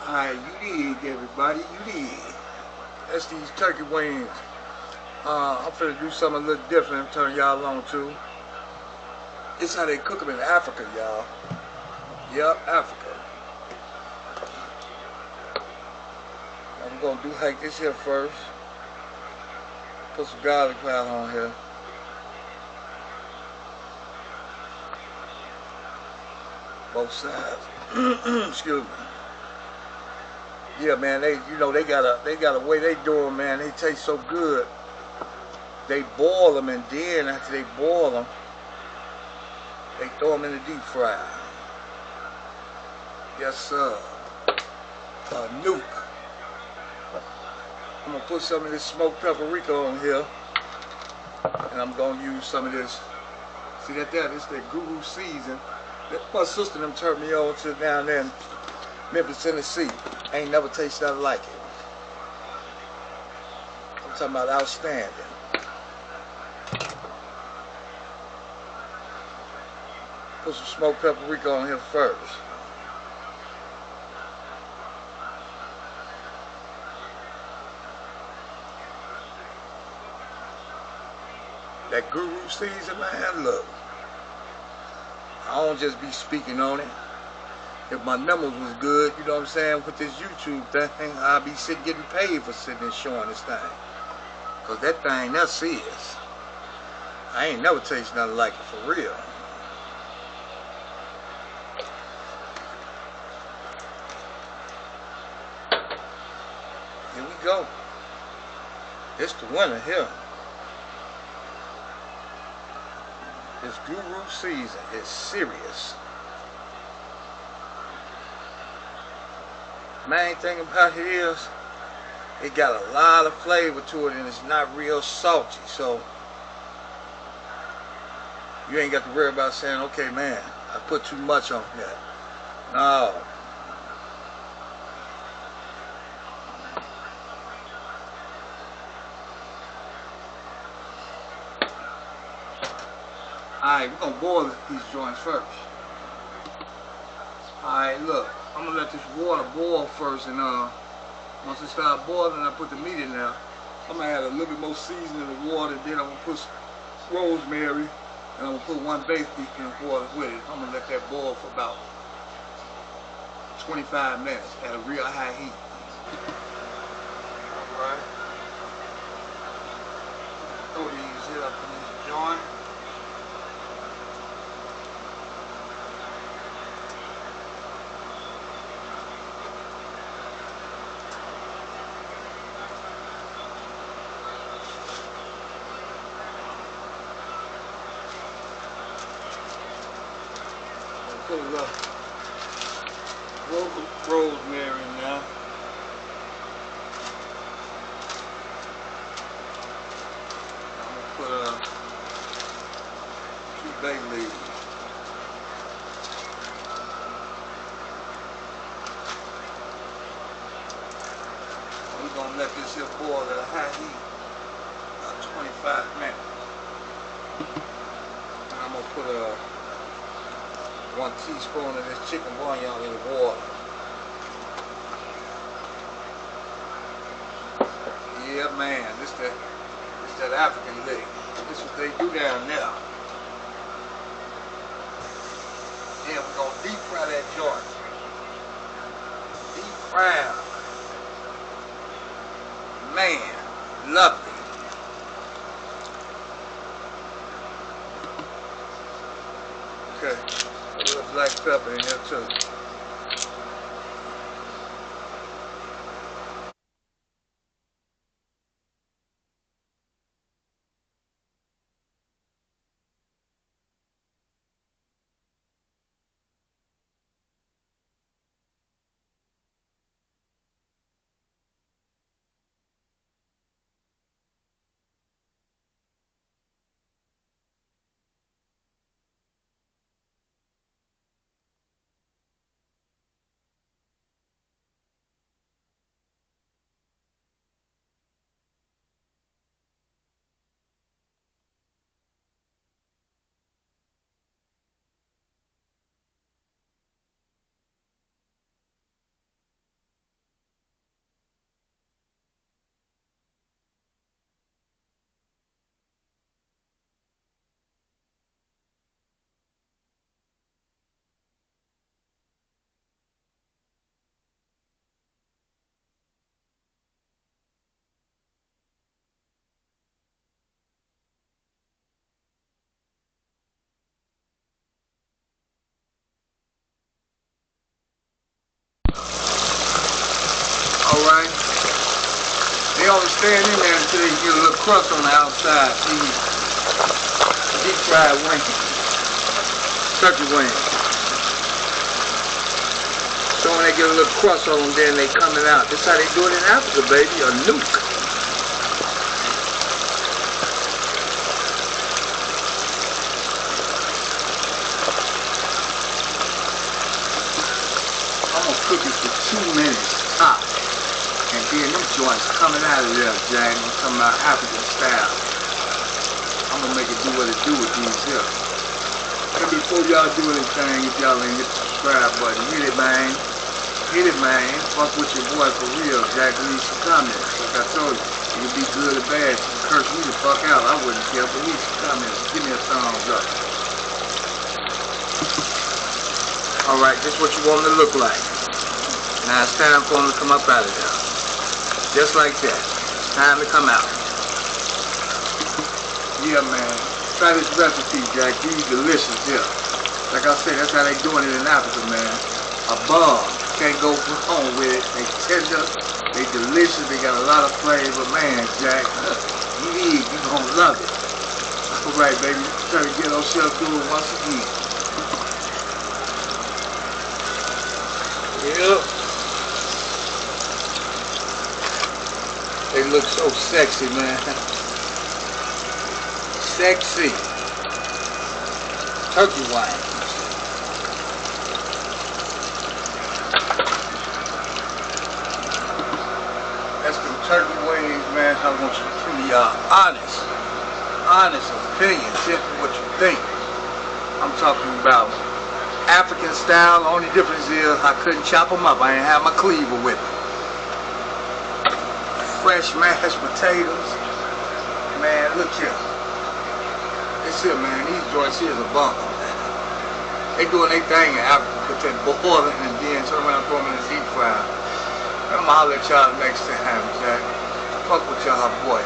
Alright, you dig, everybody, you dig. That's these turkey wings. I'm finna do something a little different, turn y'all on to. It's how they cook them in Africa, y'all. Yep, Africa. I'm gonna do like this here first. Put some garlic powder on here. Both sides. Excuse me. Yeah, man, they got a way they do them, man. They taste so good. They boil them, and then after they boil them, they throw them in the deep fryer. Yes, sir. Nuke. I'm gonna put some of this smoked paprika on here, and I'm gonna use some of this. See that there? This that Guru season. My sister them turned me over to down there in Memphis, Tennessee. Ain't never tasted nothing like it. I'm talking about outstanding. Put some smoked paprika on here first. That Guru season, man, look. I don't just be speaking on it. If my numbers was good, you know what I'm saying, with this YouTube thing, I'll be sitting getting paid for sitting and showing this thing. Cause that thing, that's serious. I ain't never tasted nothing like it for real. Here we go. It's the winner here. This Guru season is serious. Main thing about it is, it got a lot of flavor to it and it's not real salty. So, you ain't got to worry about saying, okay, man, I put too much on that. No. Alright, we're gonna boil these joints first. Alright, look, I'm gonna let this water boil first, and once it starts boiling, I put the meat in there. I'm gonna add a little bit more seasoning in the water, then I'm gonna put rosemary, and I'm gonna put 1 bay leaf in the water with it. I'm gonna let that boil for about 25 minutes at a real high heat. Alright. Throw these here up in this joint. Put a little rosemary in there. I'm gonna put 2 bay leaves. We're gonna let this here boil at a high heat, about 25 minutes. And I'm gonna put 1 teaspoon of this chicken bouillon in the water. Yeah, man, this that African lick. This is what they do down there. Then we're gonna deep fry that joint. Deep fry. Man, lovely. Okay, a little black pepper in here too. only stand in there until they get a little crust on the outside. See, deep fried wings, turkey wings. So when they get a little crust on them, then they coming out. That's how they do it in Africa, baby. A nuke. I'm gonna cook it for 2 minutes top. And then them joints coming out of there, Jack. I'm talking about African style. I'm gonna make it do what it do with these here. And before y'all do anything, if y'all ain't hit the subscribe button, hit it, man. Hit it, man. Fuck with your boy for real. Jack, leave some comments. Like I told you, it could be good or bad. You can curse me the fuck out. I wouldn't care, but leave some comments. Give me a thumbs up. Alright, this is what you want them to look like. Now it's time for them to come up out of there. Just like that. It's time to come out. Yeah, man. Try this recipe, Jack. These delicious here. Like I said, that's how they doing it in Africa, man. A bomb. Can't go wrong with it. They tender. They delicious. They got a lot of flavor. Man, Jack. You eat. You gonna love it. Alright, baby. Try to get ourselves doing once again. Yep. They look so sexy, man. Sexy. Turkey wine. That's them turkey wings, man. I want you to give me your honest opinion. Tell me what you think. I'm talking about African style. The only difference is I couldn't chop them up. I didn't have my cleaver with me. Fresh mashed potatoes. Man, look here. This here, man. These joints here is a bump. They doing their thing in Africa. Put that boiling and then turn around and throw them in the deep fryer. I'm gonna holler at y'all next time, Jack. Fuck with y'all, boy.